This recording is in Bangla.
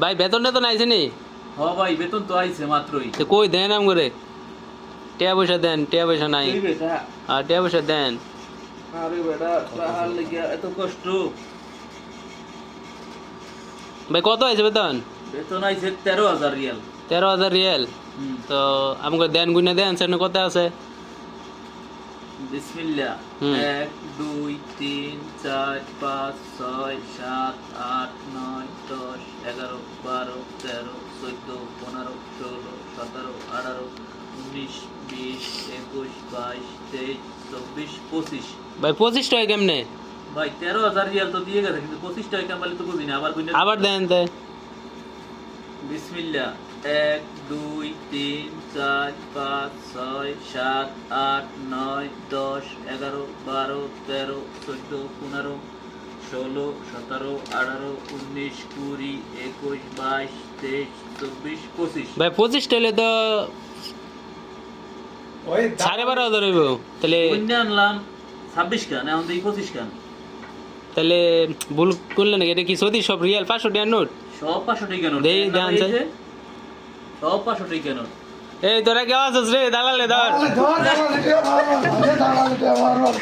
ভাই বেতনটা তো নাইছে নি? হ ভাই বেতন তো আইছে মাত্রই। তো কই দেন আম করে টিয়া পয়সা দেন, টিয়া পয়সা নাই। এই বেটা, আর টিয়া পয়সা দেন। আরে বেটা রাহার লাগিয়া এত কষ্ট। ভাই কত আইছে বেতন? বেতন আইছে 13,000 রিয়াল। 13,000 রিয়াল। তো আমাকে দেন গুনে দেন সেখানে কত আছে? বিসমিল্লাহ। হুম। 1 2 3 4 5 6 7 8 9 10 11 12 13 14 15 16 17 18 19 20 21 22 23 24 25। ভাই 25 টাকা কেমনে? ভাই 13,000 রিয়াল তো দিয়ে গেছে, কিন্তু 25 টাকা কামালে তো বুঝিনি। আবার গুনে আবার দেন তে। বিসমিল্লাহ। 1 2 3 4 5 6 7 8 9 10 11 12 13 14 15 16 17 18 19 20 21 22 23 24 25। ভাই 25 টাইলে তো 12,500 হইব। তাহলে গুনে আনলাম 26 খান, এখন দেখি 25 খান। তাহলে ভুল করলেন নাকি? এটা কি সত্যি সব রিয়াল 500 টাকার নোট? সব 500 টাকা নোট। দেই দেন এই স্যার। যে, সব 500 টাকা নোট। এই তোরা কেমন আছিস রে? দালালে ধর। ধর, দাঁড়ালে কে মারবার, দাঁড়ালে কে মারবার।